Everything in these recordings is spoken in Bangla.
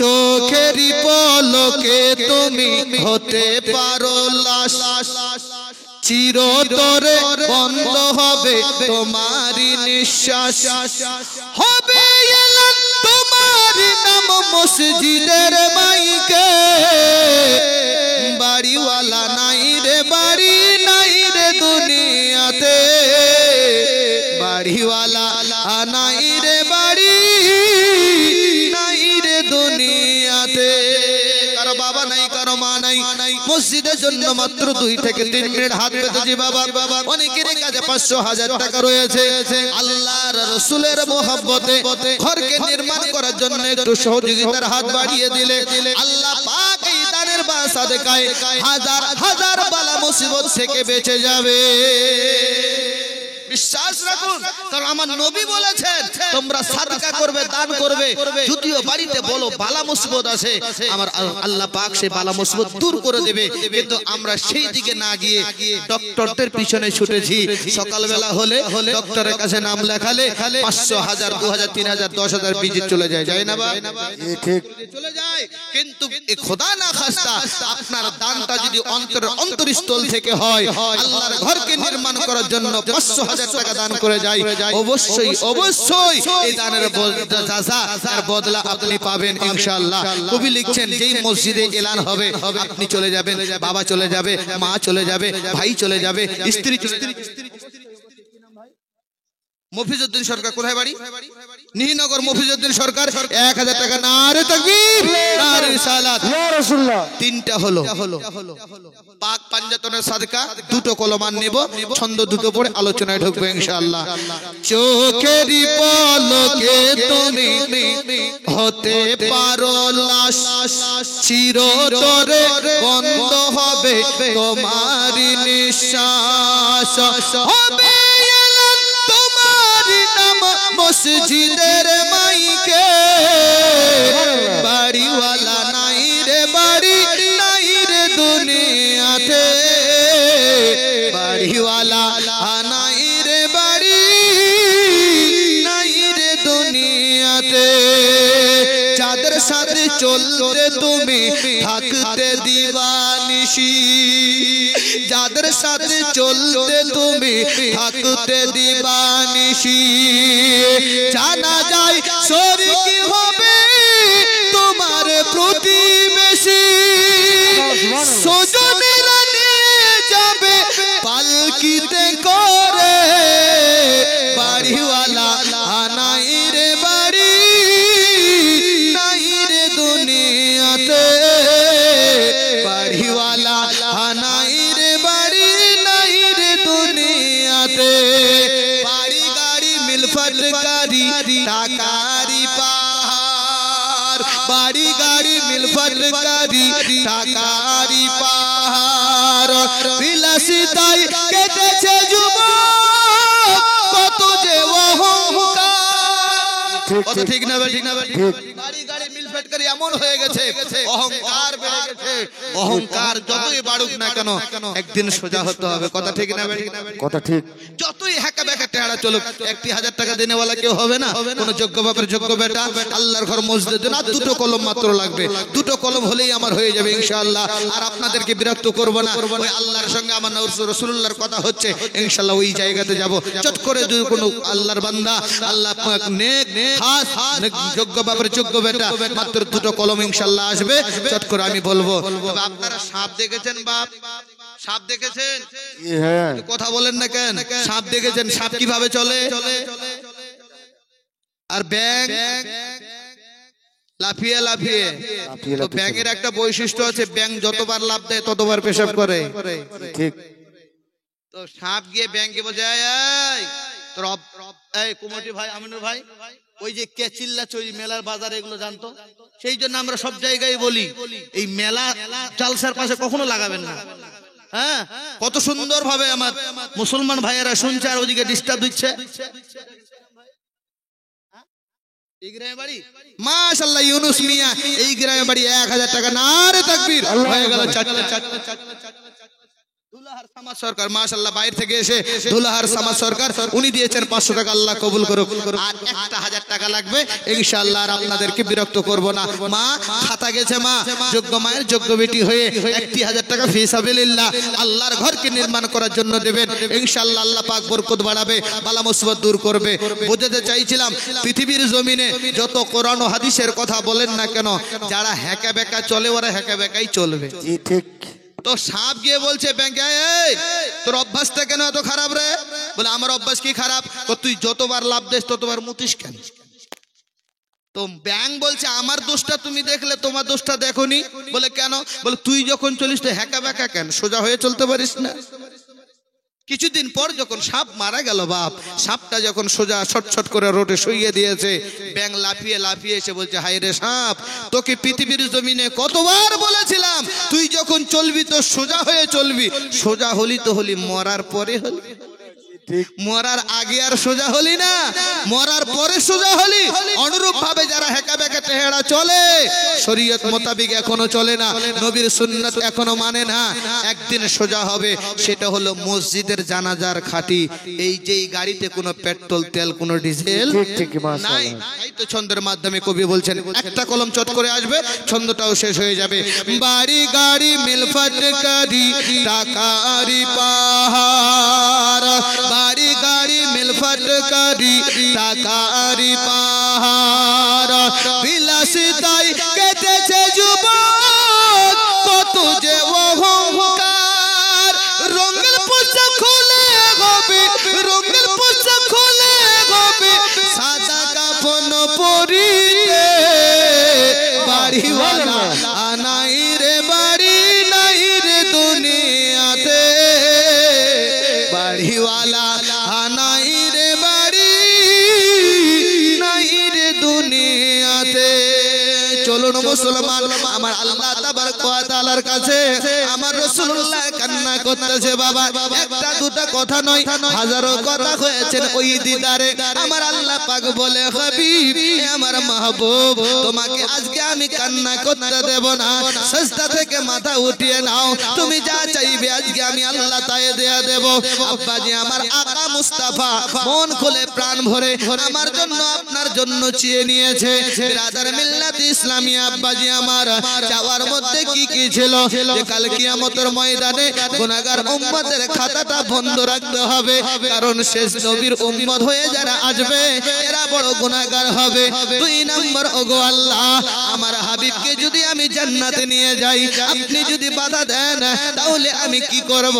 চোখেরই পলকে তুমি হতে পারো লাশ, চিরতরে বন্ধ হবে তোমারই নিঃশ্বাস, হবে এলান তোমারই নাম মসজিদের মাইকে, বাড়িওয়ালা নাই রে বাড়ি নাই রে দুনিয়াতে, বাড়িওয়ালা নাই রে বাড়ি নাই রে দুনিয়াতে। কারো বাবা নাই কারো মা নাই, মসজিদের জন্য মাত্র 2 থেকে 3 মিনিট হাত পেতেছি বাবা। অনেকের কাছে 500,000 টাকা রয়েছে, আল্লাহর রাসূলের মহব্বতে ঘরকে নির্মাণ করার জন্য একটু সহযোগিতার হাত বাড়িয়ে দিলে আল্লাহ পাক এই দানের বা সাদকায় হাজার হাজার বালা মুসিবত থেকে বেঁচে যাবে। বিশ্বাস রাখুন, কারণ আমার নবী বলেছেন তোমরা সাদকা করবে, দান করবে, যদিও বাড়িতে বলো বালা মুসিবত আছে, আমার আল্লাহ পাক সেই বালা মুসিবত দূর করে দেবে। কিন্তু আমরা সেই দিকে না গিয়ে ডক্টরদের পিছনে ছুটেছি। সকালবেলা হলে ডক্টরের কাছে নাম লেখালে 500, 1000, 2000, 3000, 10,000 ভিজিট চলে যায়, যায় না বা? ঠিক চলে যায়। কিন্তু খোদা না খাস্তা আপনার দানটা যদি অন্তরস্থল থেকে হয়, আল্লাহর ঘরকে নির্মাণ করার জন্য 500,000 টাকা দান করে যায়, অবশ্যই অবশ্যই এই দানের বদলা আপনি পাবেন ইনশাআল্লাহ। কবি লিখছেন যেই মসজিদে এলান হবে আপনি চলে যাবেন, বাবা চলে যাবে, মা চলে যাবে, ভাই চলে যাবে, স্ত্রী চলে যাবে। মফিজউদ্দিন সরকার কোথায় বাড়ি? নিহিনগর। মফিজউদ্দিন সরকার 1000 টাকা। নারে তাকবীর, নারে রিসালাত, ইয়া রাসূলুল্লাহ। 3টা হলো পাক পাঞ্জাতনের সাদকা, 2টো কলমান নেব, ছন্দ 2টো পড়ে আলোচনায় ঢুকবো ইনশাআল্লাহ। চোখেরই পলকে তুমি হতে পারো লাশ, চিরতরে বন্ধ হবে তোমারই নিঃশ্বাস, হবে মসজিদের মাইকে, বাড়িওয়ালা নাই রে বাড়ি নাই রে দুনিয়াতে, বাড়িওয়ালা নাই রে বাড়ি নাই রে দুনিয়াতে। যাদের সাথে চলতে তুমি থাকতে দিবানিশি, যাদের সাথে চলতে তুমি থাকতে দিবানিশি, জানা যায় শরীক হবে তোমার প্রতিবেশী, স্বজনেরা নিয়ে যাবে পালকিতে করে, বাড়িওয়ালা নাই রে বাড়ি নাই রে দুনিয়াতে, বাড়িওয়ালা নাই রে বাড়ি নাই রে দুনিয়াতে। বাড়ি গাড়ি মিলফত গাড়ি টাকারি পাহাড়, বাড়ি গাড়ি মিলফত গাড়ি টাকারি পাহাড়, বিলাসিতায় কেটেছে যুবক কত যে অহংকার। কথা ঠিক না ঠিক না? বাড়ি গাড়ি মিলফত গাড়ি এমন হয়ে গেছে, অহংকার বেড়ে গেছে। অহংকার যতই বাড়ুক না কেন একদিন সোজা হতে হবে। কথা ঠিক না? কথা ঠিক। যতই হাঁকা ব্যাকা টেহারা চলুক, 1,000 টাকা দেনেওয়ালা কেউ হবে না। কোন যোগ্য বাপের যোগ্য বেটা আল্লাহর ঘর মসজিদের জন্য 2টো কলম মাত্র লাগবে, 2টো কলম হলেই আমার হয়ে যাবে ইনশাআল্লাহ। আর আপনাদেরকে বিরক্ত করব না, ওই আল্লাহর সঙ্গে আমার রাসূলুল্লাহর কথা হচ্ছে ইনশাআল্লাহ, ওই জায়গাতে যাব। চট করে যদি কোনো আল্লাহর বান্দা আল্লাহ নেক খাস যোগ্য বাপের যোগ্য বেটা মাত্র 2টো কলম ইনশাআল্লাহ আসবে, চট করে আমি বলবো। তবে আপনারা সাপ দেখেছেন বাপ? সাপ দেখেছেন? হ্যাঁ। কথা বলেন না কেন? সাপ দেখেছেন? সাপ কিভাবে চলে? আর ব্যাঙ লাফিয়ে লাফিয়ে। তো ব্যাঙের একটা বৈশিষ্ট্য আছে, ব্যাঙ যতবার লাফ দেয় ততবার পেশাব করে। ঠিক। তো সাপ গিয়ে ব্যাঙকে বলছে, তোর এই কুমটি ভাই, আমিনুর ভাই, ওই যে কেচিল্লা চই মেলার বাজার এগুলো জানতো, সেই জন্য আমরা সব জায়গায় বলি এই মেলা জালসার পাশে কখনো লাগাবেন না। হ্যাঁ, কত সুন্দর ভাবে আমার মুসলমান ভাইয়েরা শুনছে আর ওদিকে ডিস্টার্ব দিচ্ছে। এই গ্রামে বাড়ি মাশাআল্লাহ ইউনুস মিয়া, এই গ্রামে বাড়ি 1000 টাকা। নারে তাকবীর, হয়ে গেল 4 সামাদ সরকার মাশাআল্লাহ বাইরে থেকে এসে দুলাহার সামাদ সরকার উনি দিয়েছেন 500 টাকা, আল্লাহ কবুল করুক। আর 1000 টাকা লাগবে ইনশাআল্লাহ। আর আপনাদেরকে বিরক্ত করব না। মা খাতা গেছে, মা যোগ্য মায়ের যোগ্য বেটি হয়ে 1000 টাকা ফি সাবিলিল্লাহ আল্লাহর ঘরকে নির্মাণ করার জন্য দেবেন ইনশাআল্লাহ। আল্লাহ পাক বরকত বাড়াবে, বালা মুসিবত দূর করবে। বোঝাতে চাইছিলাম পৃথিবীর জমিনে যত কোরআন ও হাদিসের কথা বলেন না কেন, যারা হ্যাকা বেকা চলে ওরা হ্যাকা বেকাই চলবে। জি ঠিক। তো সাপ গিয়ে বলছে ব্যাংকে, এই তোর অভ্যাসটা কেন এত খারাপ রে? বলে আমার অভ্যাস কি খারাপ? তুই যতবার লাভ দেস ততবার মুতিস কেন? তো ব্যাংক বলছে আমার দোষটা তুমি দেখলে তোমার দোষটা দেখোনি। বলে কেন? বলে তুই যখন চলিস তো হ্যাকা ব্যাকা কেন, সোজা হয়ে চলতে পারিস না? কিছুদিন পর যখন সাপ মারা গেল, বাপ সাপটা যখন সোজা ছটছট করে রোডে শুইয়ে দিয়েছে, ব্যাঙ লাফিয়ে লাফিয়ে এসে বলছে, হায় রে সাপ, তোকে পৃথিবীর জমিনে কতবার বলেছিলাম তুই যখন চলবি তো সোজা হয়ে চলবি। সোজা হলি তো হলি, মরার পরে হলি, মরার আগে আর সোজা হলি না, মরার পরে সোজা হলি। অনুরূপ ভাবে যারা হেকা বেকা টেহেড়া চলে, শরীয়ত মোতাবিক এখনো চলে না, নবীর সুন্নাত এখনো মানে না, একদিন সোজা হবে। সেটা হলো মসজিদের জানাজার খাটি। এই যে গাড়িতে কোনো পেট্রোল তেল কোনো ডিজেল নাই। এই তো ছন্দের মাধ্যমে কবি বলছেন, একটা কলম চট করে আসবে, ছন্দটাও শেষ হয়ে যাবে। বাড়ি গাড়ি মিলফত করি টাকারি পাহাড়, বাড়ি গাড়ি মিলফত করি টাকারি পাহাড়, বিলাসিতাই কেটেছে যুবক কত যে অহংকার। রঙের পোশাক খুলে হবে, রঙের পোশাক খুলে হবে, সাদা কাফন পরিতে বাড়িওয়ালা আনাই রে বাড়ি নাই রে দুনিয়াতে, বাড়িওয়ালা আনাই রে বাড়ি নাই রে দুনিয়াতে। চলুন মুসলমান, আমার আল্লাহ তাবারক ওয়া তাআলার কাছে আমার রাসূলুল্লাহ কান্না করতেছে। বাবা একটা দুটা কথা নয়, হাজারো কথা হয়েছে ওই দিদারে। আমার আল্লাহ পাক বলে, হাবিব আমার মাহবুব, তোমাকে আজকে আমি কান্না করতে দেব না, সিজদা থেকে মাথা উঠিয়ে নাও, তুমি যা চাইবে আজকে আমি আল্লাহ তাই দেয়া দেব। আব্বাজি আমার আকা মুস্তাফা মন খুলে প্রাণ ভরে আমার জন্য আপনার জন্য চেয়ে নিয়েছে। বিরাদার মিল্লাত ইসলামী আব্বাজি আমার চাওয়ার মধ্যে কি কি ছিল, যে কাল কিয়ামতের ময়দানে গুনাহগার উম্মতের খাতাটা বন্ধ রাখতে হবে, কারণ শেষ নবীর উম্মত হয়ে যারা আসবে এরা বড় গুনাহগার হবে। দুই নম্বর, ওগো আল্লাহ আমার হাবিবকে যদি আমি জান্নাতে নিয়ে যাই, আপনি যদি বাধা দেন তাহলে আমি কি করব?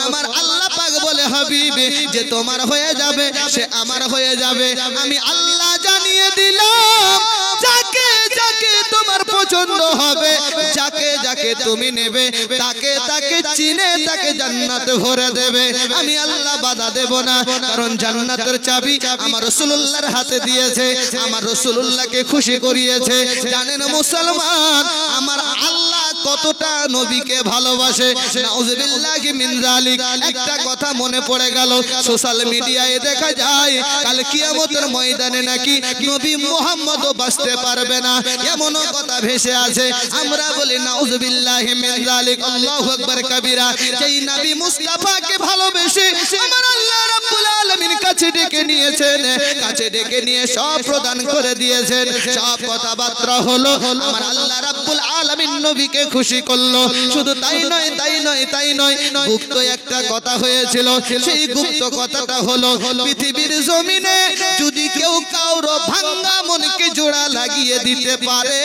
আমার আল্লাহ পাক বলে, হাবিব যে তোমার হয়ে যাবে সে আমার হয়ে যাবে। আমি আল্লাহ জানিয়ে দিলাম, যাকে যাকে তোমার পছন্দ হবে, যাকে যাকে তুমি নেবে, তাকে তাকে চিনে তাকে জান্নাতে ভরে দেবে। আমি আল্লাহ বাধা দেব না, কারণ জান্নাতের চাবি আমার রাসূলুল্লাহর হাতে দিয়েছে, আমার রাসূলুল্লাহকে খুশি করিয়েছে। জানেন মুসলমান, আমার আল্লাহ কতটা নবীকে ভালোবাসে। নাউযুবিল্লাহি মিন যালিক। একটা কথা মনে পড়ে গেল, সোশ্যাল মিডিয়ায় দেখা যায় কাল কিয়ামতের ময়দানে নাকি নবী মুহাম্মদও বাঁচতে পারবে না, এমনও কথা ভেসে আছে। আমরা বলি নাউযুবিল্লাহি মিন যালিক, আল্লাহু আকবার কবীরা। যেই নবী মুস্তাফাকে ভালোবেসে আমার আল্লাহ রাব্বুল আলামিন কাছে ডেকে নিয়েছেন, কাছে ডেকে নিয়ে সব প্রদান করে দিয়েছেন, সব কথাবার্তা হলো, আমার আল্লাহ রাব্বুল আলামিন নবীকে খুশি করলো। শুধু তাই নয়, তাই নয়, তাই নয়, গুপ্ত একটা কথা হয়েছিল। সেই গুপ্ত কথাটা হলো, পৃথিবীর জমিনে যদি কেউ কারো ভাঙা মনকে জোড়া লাগিয়ে দিতে পারে,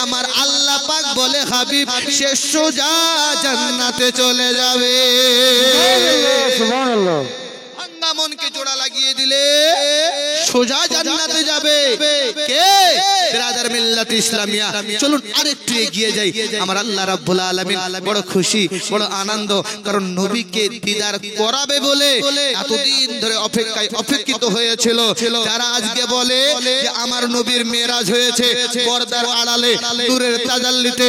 আমার আল্লাহ পাক বলে, হাবিব সে সোজা জান্নাতে চলে যাবে। সুবহানাল্লাহ। ভাঙা মনকে জোড়া লাগিয়ে দিলে সোজা জান্নাতে যাবে। কে? বিরাদার মিল্লাত ইসলামিয়া। চলুন আরেকটু এগিয়ে যাই। আমার আল্লাহ রাব্বুল আলামিন বড় খুশি, বড় আনন্দ, কারণ নবীকে দিদার করাবে বলে এতদিন ধরে অপেক্ষিত হয়েছিল। যারা আজকে বলে যে আমার নবীর মেরাজ হয়েছে পর্দার আড়ালে, নূরের তাজাল্লিতে,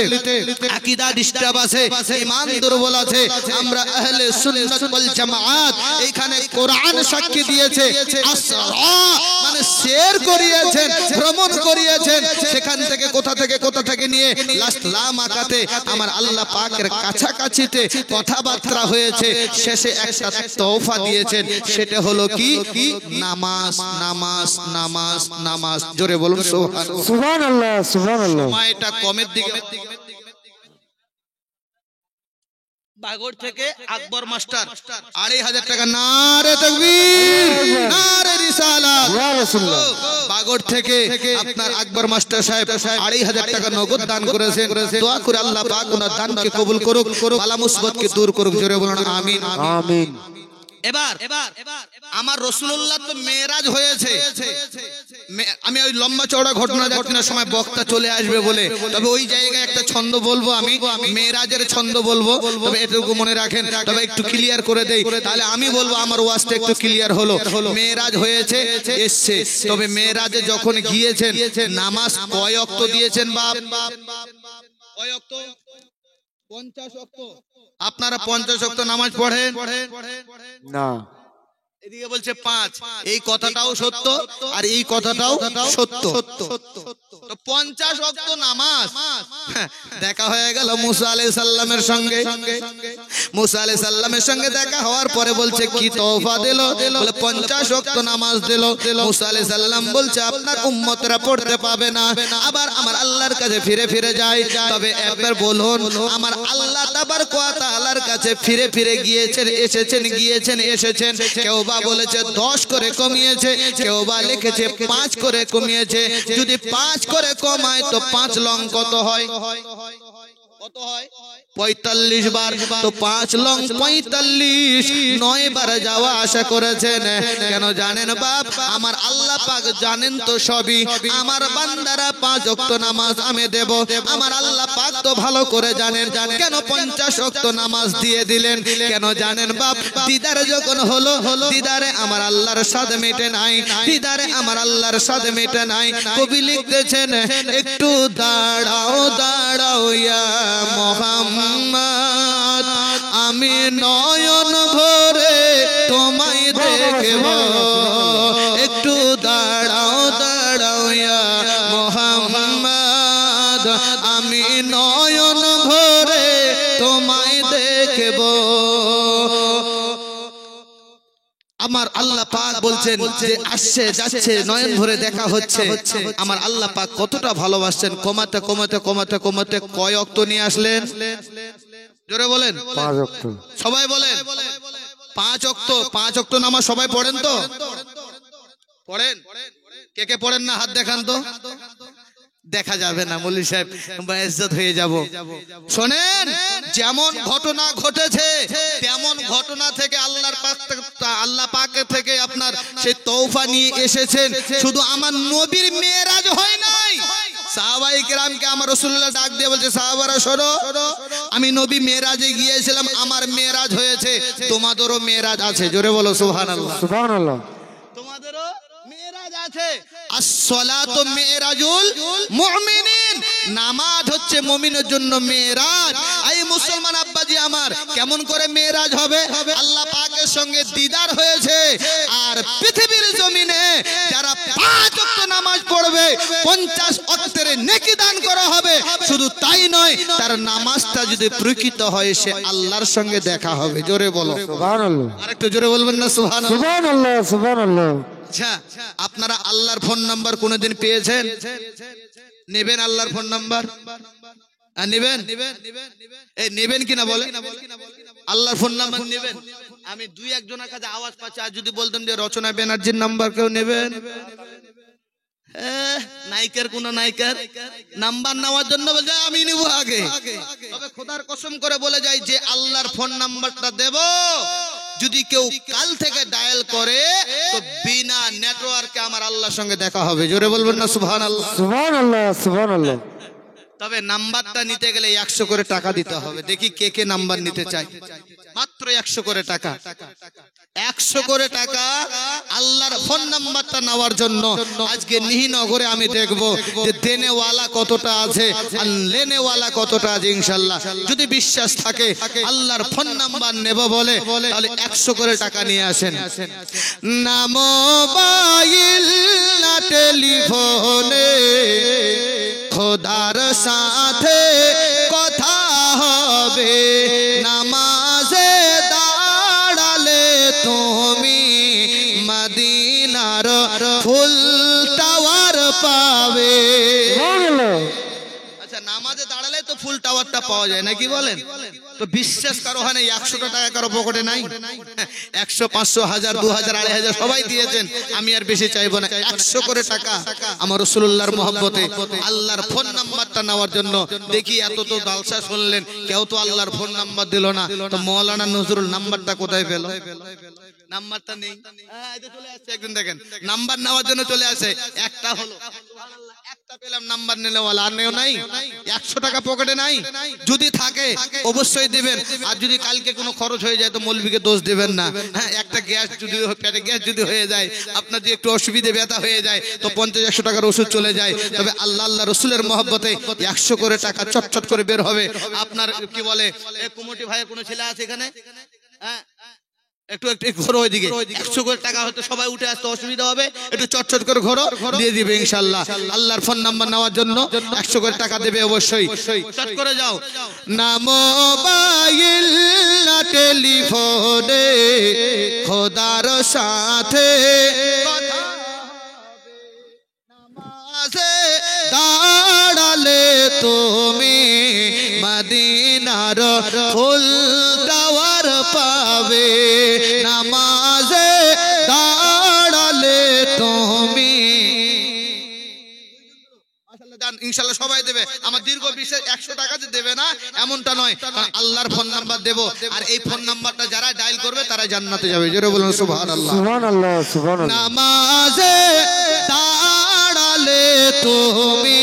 আকীদা ডিস্টার্ব আছে, ঈমান দুর্বল আছে, আমরা আহলে সুন্নাত ওয়াল জামাআত এখানে কোরআন সাক্ষী দিয়েছে, আসরা মানে শের করিয়েছেন, ভ্রমণ করিয়েছেন, দিয়েছেন সেখান থেকে কোথা থেকে নিয়ে লাস্ট লামাকাতে আমার আল্লাহ পাকের কাছাকাছিতে কথাবার্তা হয়েছে, শেষে একটা তোহফা দিয়েছেন, সেটা হলো কি নামাজ নামাজ নামাজ নামাজ। জোরে বলুন সুবহানাল্লাহ সুবহানাল্লাহ। সময়টা কমের দিকে। বাগড় থেকে আকবর মাস্টার 2500 টাকা। নারে তাকবীর, নারে রিসালাত। বাগড় থেকে আপনার আকবর মাস্টার সাহেব 2500 টাকা নগদ দান করেছেন। দোয়া করে আল্লাহ পাক ওনার দানকে কবুল করুক, বালা মুসিবতকে দূর করুক। জোরে বলুন আমিন আমিন। এবার আমার রাসূলুল্লাহ তো মেরাজ হয়েছে। আমি ওই লম্বা চওড়া ঘটনা যাচ্ছি না, সময় বক্তা চলে আসবে বলে, তবে ওই জায়গায় একটা ছন্দ বলবো, আমি মেরাজের ছন্দ বলবো, তবে এটুকু মনে রাখেন, তবে একটু ক্লিয়ার করে দেই, তাহলে আমি বলবো আমার ওয়াজটা একটু ক্লিয়ার হলো। মেরাজ হয়েছে এসছে, তবে মেরাজে যখন গিয়েছেন নামাজ কয় ওয়াক্ত দিয়েছেন বাপ? কয় ওয়াক্ত? 50 ওয়াক্ত। আপনারা 50 ওয়াক্ত নামাজ পড়েন না? এদিকে বলছে 5। এই কথাটাও সত্য আর এই কথাটাও সত্য। তো 50 ওয়াক্ত নামাজ দেখা হয়ে গেল মুসা আলাইহিস সালামের সঙ্গে। মুসা আলাইহিস সালামের সঙ্গে দেখা হওয়ার পরে বলছে কি তোহফা দিল? বলে 50 ওয়াক্ত নামাজ দিল। মুসা আলাইহিস সালাম বলছে আপনার উম্মতরা পড়তে পাবে না, আবার আমার আল্লাহর কাছে ফিরে যায়। তবে একবার বলুন, আমার আল্লাহ তাবারক ওয়া তাআলার কাছে ফিরে গিয়েছেন এসেছেন। কেউ বা বলেছে 10 করে কমিয়েছে, কেউ বা লিখেছে 5 করে কমিয়েছে। যদি 5 করে কমায় তো 5 লং কত হয়? কত হয়? 45 বার। তো 5 লং 45, 9 বার যাওয়া আশা করেছেন। কেন জানেন বাপ? আমার আল্লাহ পাক জানেন তো সবই। আমার বান্দারা 5 ওয়াক্ত নামাজ আমি দেব, আমার আল্লাহ পাক তো ভালো করে জানেন। কেন 50 ওয়াক্ত নামাজ দিয়ে দিলেন? কেন জানেন বাপ? দিদার যখন হলো, দিদারে আমার আল্লাহর স্বাদ মেটে নাই, দিদারে আমার আল্লাহর স্বাদ মেটে নাই। কবি লিখতেছেন একটু দাঁড়াও ইয়া মোহাম্মদ, আমি নয়ন ভরে তোমায় দেখব। একটু দাঁড়াও ইয়া মোহাম্মদ, আমি নয়ন ভরে তোমায় দেখব। আমার আল্লাহ পাক বলছেন যে আসছে যাচ্ছে নয়ন ভরে দেখা হচ্ছে। আমার আল্লাহ পাক কতটা ভালোবাসছেন। কমাতে কয় ওয়াক্ত নিয়ে আসলেন? জোরে বলেন। 5 ওয়াক্ত। সবাই বলেন 5 ওয়াক্ত। 5 ওয়াক্ত নামাজ সবাই পড়েন তো? পড়েন? কে পড়েন না হাত দেখান তো। দেখা যাবে না মৌলভী সাহেব, বেইজ্জত হয়ে যাব। শোনেন, যেমন ঘটনা ঘটেছে তেমন ঘটনা থেকে আল্লাহ পাক থেকে আপনার সেই তওফা নিয়ে এসেছেন। শুধু আমার নবীর মেরাজ হয় নাই, সাহাবায়ে কেরামকে আমার রাসূলুল্লাহ ডাক দিয়ে বলছে সাহাবারা শোনো, আমি নবী মেরাজে গিয়েছিলাম, আমার মেরাজ হয়েছে, তোমাদেরও মেরাজ আছে। জোরে বলো সুবহানাল্লাহ সুবহানাল্লাহ। তোমাদেরও মেরাজ আছে। as-salatu mi'rajul মুমিনিন, নামাজ হচ্ছে মুমিনের জন্য মেরাজ। এই মুসলমান আব্বাজি আমার, কেমন করে মেরাজ হবে? আল্লাহ পাকের সঙ্গে দিদার হয়েছে। আর পৃথিবীর জমিনে যারা 5 ওয়াক্ত নামাজ পড়বে 50 ওয়াক্তের নেকি দান করা হবে। শুধু তাই নয়, তার নামাজটা যদি প্রকৃত হয় সে আল্লাহর সঙ্গে দেখা হবে। জোরে বলো সুবহানাল্লাহ। আরেকটু জোরে বলবেন না সুবহানাল্লাহ? সুবহানাল্লাহ সুবহানাল্লাহ। আচ্ছা, আপনারা আল্লাহর ফোন নাম্বার কোনদিন পেয়েছেন? নেবেন আল্লাহর ফোন নাম্বার? নেবেন? এই নেবেন কিনা বলে? আল্লাহর ফোন নাম্বার নেবেন? আমি 2-1 জনের কাছে আওয়াজ পাচ্ছি। আর যদি বলতাম যে রচনা ব্যানার্জির নাম্বার কেউ নেবেন? নায়িকার কোন নায়িকার নাম্বার নেওয়ার জন্য বলছে আমি নিব আগে। তবে খোদার কসম করে বলে যাই যে আল্লাহর ফোন নাম্বারটা দেব, যদি কেউ কাল থেকে ডায়াল করে তো বিনা নেটওয়ার্কে আমার আল্লাহর সঙ্গে দেখা হবে। জোরে বলবেন না সুবহানাল্লাহ? সুবহানাল্লাহ সুবহানাল্লাহ। তবে নাম্বারটা নিতে গেলে 100 করে টাকা দিতে হবে। দেখি কে কে নাম্বার নিতে চায়। মাত্র 100 করে টাকা, 100 করে টাকা আল্লাহর ফোন নাম্বারটা নেওয়ার জন্য আজকে নিহিনগরে আমি দেখব যে দেনেওয়ালা কতটা আছে আর লেনেওয়ালা কতটা আছে। ইনশাআল্লাহ যদি বিশ্বাস থাকে আল্লাহর ফোন নাম্বার নেব বলে তাহলে 100 করে টাকা নিয়ে আসেন। না মোবাইল না টেলিফোনে খোদার সাথে কথা হবে, নামাজে দাঁড়ালে তুমি মদিনার ফুল টাওয়ার পাবে। আচ্ছা, নামাজে দাঁড়ালে তো ফুল টাওয়ারটা পাওয়া যায় নাকি বলেন? তো বিশ্বাস কারো হয় না? 100 টাকা কারো পকেটে নাই? 100, 500, 1000, 2000, 2500 সবাই দিয়েছেন। আমি আর বেশি চাইবো না। 100 করে টাকা আমার রাসূলুল্লাহর মহব্বতে আল্লাহর ফোন নাম্বারটা নেওয়ার জন্য। দেখি এত তো জালসা শুনলেন, কেউ তো আল্লাহর ফোন নাম্বার দিল না, তো মাওলানা নজরুল নাম্বারটা কোথায় পেল? নাম্বারটা নেই। এই যে চলে আসছে একদিন, দেখেন নাম্বার নেওয়ার জন্য চলে আসে। একটা হলো, একটা পেলাম নাম্বার নিলেওয়ালা, আর নেও নাই। 100 টাকা পকেটে নাই? যদি থাকে অবশ্যই দিবেন। আর যদি কালকে কোনো খরচ হয়ে যায় তো মৌলবীকে দোষ দিবেন না। হ্যাঁ, একটা গ্যাস যদি পেটে গ্যাস যদি হয়ে যায়, আপনার যদি একটু অসুবিধে ব্যথা হয়ে যায় তো 50-100 টাকার ওষুধ চলে যায়। তবে আল্লাহ রসুলের মহব্বতে 100 করে টাকা চটচট করে বের হবে। আপনার কি বলে কুমটি ভাইয়ের কোনো ছেলে আছে এখানে? হ্যাঁ, একটু একটু ঘোরো ওইদিকে। 100 করে টাকা হয়তো সবাই উঠে আসতে অসুবিধা হবে, একটু চটচট করে ঘোরো, দিয়ে দিবে ইনশাআল্লাহ। আল্লাহর ফোন নাম্বার নেওয়ার জন্য 100 করে টাকা দেবে অবশ্যই। চট করে যাও। না মোবাইল না টেলিফোনে খোদার সাথে কথা হবে, নামাজে দাঁড়ালে তুমি মদিনার ফুল টাওয়ার পাবে, নামাজে দাঁড়ালে তুমি। ইনশাআল্লাহ সবাই দেবে। আমার দীর্ঘ বিশ্বাস 100 টাকা যে দেবে না এমনটা নয়, কারণ আল্লাহর ফোন নাম্বার দেব। আর এই ফোন নাম্বারটা যারা ডায়াল করবে তারা জান্নাতে যাবে। জোরে বলুন সুবহানাল্লাহ, সুবহানাল্লাহ, সুবহানাল্লাহ। নামাজে দাঁড়ালে তুমি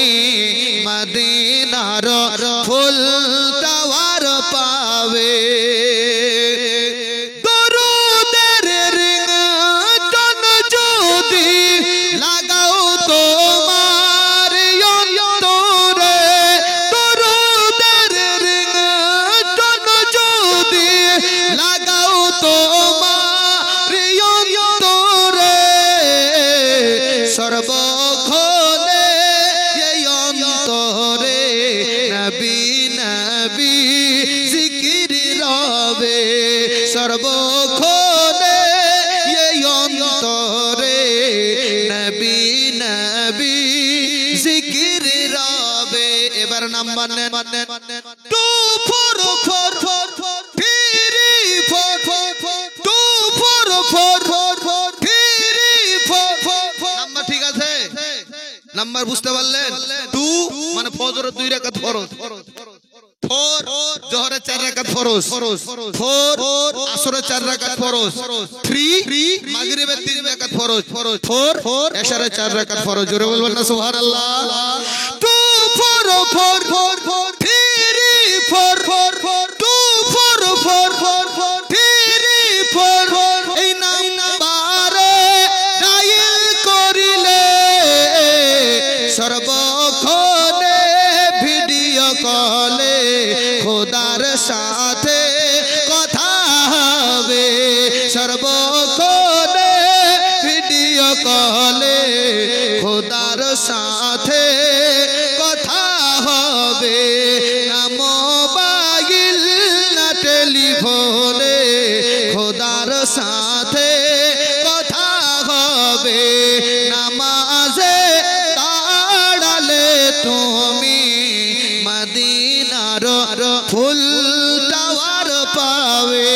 মদিনার ফুল টাওয়ার পাবে। দরুদের রিংটন যদি লাগাও তোমার অন্তরে, দরুদের রিংটন যদি লাগাও তোমার অন্তরে, সর্বক্ষণে এই অন্তরে নবী নবী জিকির রবে, সর্বক্ষণে এই অন্তরে নবী নবী জিকির রবে। এবার নাম্বার নেন 2444344 2444344। নাম্বার ঠিক আছে? নাম্বার বুঝতে পারলেন? 2 মানে ফজরের 2 রাকাত ফরজ, 4 জোহরের 4 রাকাত ফরজ, 4 আসরের 4 রাকাত ফরজ, 3 মাগরিবের 3 রাকাত ফরজ, 4 এশারের 4 রাকাত ফরজ। জোরে বলবেন না সুবহানাল্লাহ? 2444344 এই নাম্বারে ডায়াল করিলে সর্বক্ষণে ভিডিও কলে খোদার সাথে কথা হবে, সর্বক্ষণে ভিডিও কলে খোদার সাথে কথা হবে। না মোবাইল না টেলিফোনে খোদার সাথে কথা হবে, নামাজে দাঁড়ালে তুমি মদিনার ফুল টাওয়ার পাবে।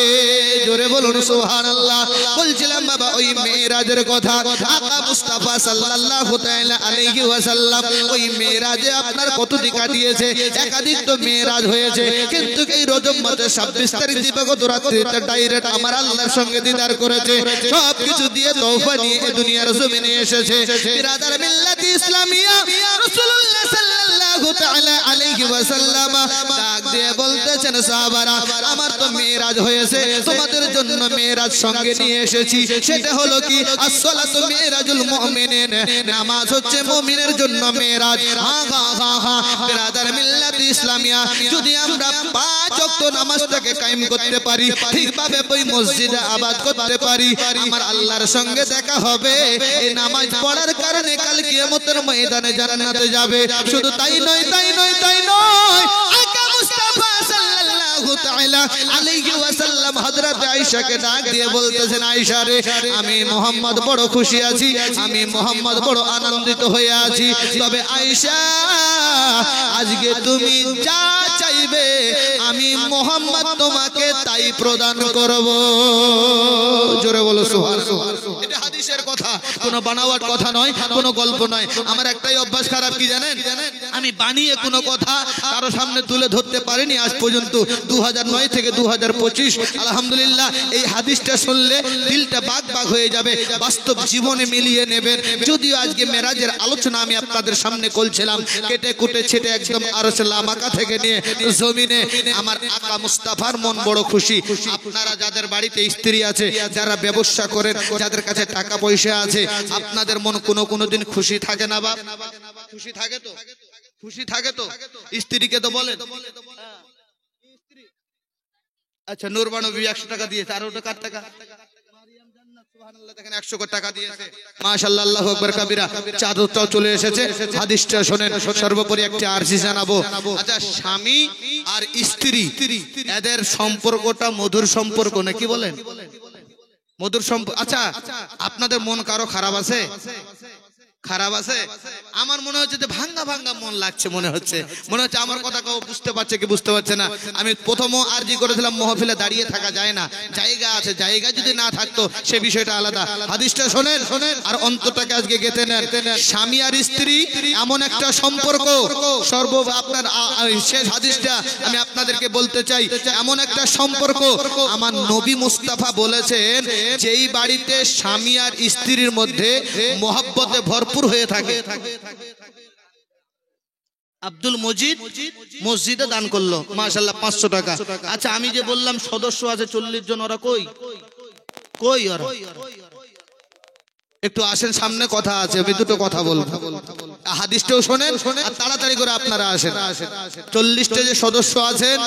জোরে বলুন সুবহানাল্লাহ। বলছিলাম বাবা ওই মেরাজের কথা, আকা মুস্তাফা সাল্লাল্লাহু তাআলা আলাইহি ওয়াসাল্লাম ওই মেরাজে আপনার কতটি কাটিয়েছে? একাধিক তো মেরাজ হয়েছে, কিন্তু এই রজব মাসে 26 তারিখ দিবাগত রাত্রিতে ডাইরেক্ট আমার আল্লাহর সঙ্গে দিদার করেছে। সব কিছু দিয়ে তওবা নিয়ে দুনিয়ার জমিনে এসেছে। বিরাদার মিল্লাত ইসলামিয়া রাসূলুল্লাহ সাল্লাল্লাহু তাআলা আলাইহি ওয়াসাল্লাম ডাক দিয়ে বলতেছেন সাহাবারা আমার তো মেরাজ হয়েছে তোমাদের জন্য মেরাজ সঙ্গে নিয়ে এসেছি সেটা হলো কি আসসালাতু মিরাজুল মুমিনিন নামাজ হচ্ছে মুমিনের জন্য মেরাজ বিরাদার মিল্লাত ইসলামিয়া যদি আমরা 5 ওয়াক্ত নামাজটাকে কায়েম করতে পারি ঠিকভাবে ওই মসজিদে আবাদ করতে পারি আমার আল্লাহর সঙ্গে দেখা হবে এই নামাজ পড়ার কারণে কাল কিয়ামতের ময়দানে জান্নাতে যাবে শুধু তাই নয় আকা মুস্তাফা সাল্লাল্লাহু তাআলা আলাইহি ওয়াসাল্লাম হযরত আয়েশাকে ডাক দিয়ে বলতেছেন আয়েশা রে আমি মুহাম্মদ বড় খুশি আছি আমি মুহাম্মদ বড় আনন্দিত হয়ে আছি তবে আয়েশা আজকে তুমি যা চাইবে আমি মুহাম্মদ তোমাকে তাই প্রদান করব জোরে বলো সুবহানাল্লাহ এটা হাদিসের কথা কোনো বানাওয়াট কথা নয় কোনো গল্প নয় আমার একটাই অভ্যাস খারাপ কি জানেন আমি বানিয়ে কোনো কথা কারো সামনে তুলে ধরতে পারিনি আজ পর্যন্ত 2009 থেকে 2025 আলহামদুলিল্লাহ এই হাদিসটা শুনলে দিলটা বাগ হয়ে যাবে বাস্তব জীবনে মিলিয়ে নেবেন যদিও আজকে মেরাজের আলোচনা আমি আপনাদের সামনে করছিলাম কেটে কুটে ছেটে একদম আরশে লামাকা থেকে নিয়ে জমিনে আমার আকা মুস্তাফার মন বড় খুশি আপনারা যাদের বাড়িতে স্ত্রী আছে যারা ব্যবসা করেন যাদের কাছে টাকা পয়সা আছে আপনাদের মন কোনো দিন খুশি থাকে না বাপ খুশি থাকে তো স্ত্রীকে তো বলেন আচ্ছা নূরবানবী 100 টাকা দিয়েছে আর ওটা কার টাকা সুবহানাল্লাহ দেখেন 100 টাকা দিয়েছে মাশাআল্লাহ আল্লাহু আকবার কবিরা চাদরটাও চলে এসেছে হাদিসটা শুনেন সর্বোপরি একটা আরজি জানাবো আচ্ছা স্বামী আর স্ত্রী এদের সম্পর্কটা মধুর সম্পর্ক নাকি বলেন মধুর সম্পর্ক আচ্ছা আপনাদের মন কারো খারাপ আছে আমার মনে হচ্ছে যে ভাঙ্গা মন লাগছে মনে হচ্ছে আমার কথা কেউ বুঝতে পারছে কি বুঝতে পারছে না আমি প্রথমও আরজি করেছিলাম মাহফিলে দাঁড়িয়ে থাকা যায় না জায়গা আছে জায়গা যদি না থাকতো সে বিষয়টা আলাদা হাদিসটা শোনেন অন্তরটাকে আজকে গেঁথে নেন স্বামী আর স্ত্রী এমন একটা সম্পর্ক আপনার শেষ হাদিসটা আমি আপনাদেরকে বলতে চাই এমন একটা সম্পর্ক আমার নবী মুস্তাফা বলেছেন যেই বাড়িতে স্বামী আর স্ত্রীর মধ্যে মহব্বতে ভরপুর হয়ে থাকে আব্দুল মজিদ মসজিদে দান করলো মাশাআল্লাহ 500 টাকা আচ্ছা আমি যে বললাম সদস্য আছে 40 জন ওরা কই ওরা একটু আসেন সামনে কথা আছে আমি দুটো কথা বলবো হাদিসটাও শোনেন আর তাড়াতাড়ি করে আপনারা আসেন 40টা যে সদস্য আছেন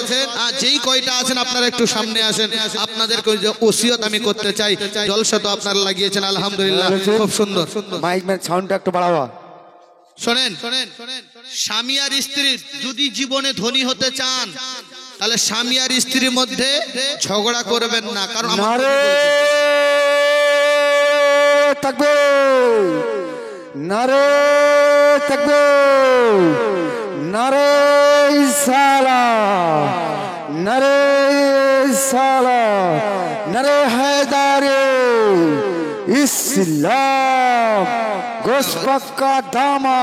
যেই কয়টা আছেন আপনারা একটু সামনে আসেন আপনাদেরকে ওসিয়ত আমি করতে চাই জলসা তো আপনারা লাগিয়েছেন আলহামদুলিল্লাহ খুব সুন্দর মাইক ম্যান সাউন্ডটা একটু বাড়াও শোনেন স্বামী আর স্ত্রীর যদি জীবনে ধনী হতে চান তাহলে স্বামী আর স্ত্রীর মধ্যে ঝগড়া করবেন না কারণ নারে তাকবীর নারে সালাহ নারে হায়দারে ইসলাম গোসপাক্কা দামা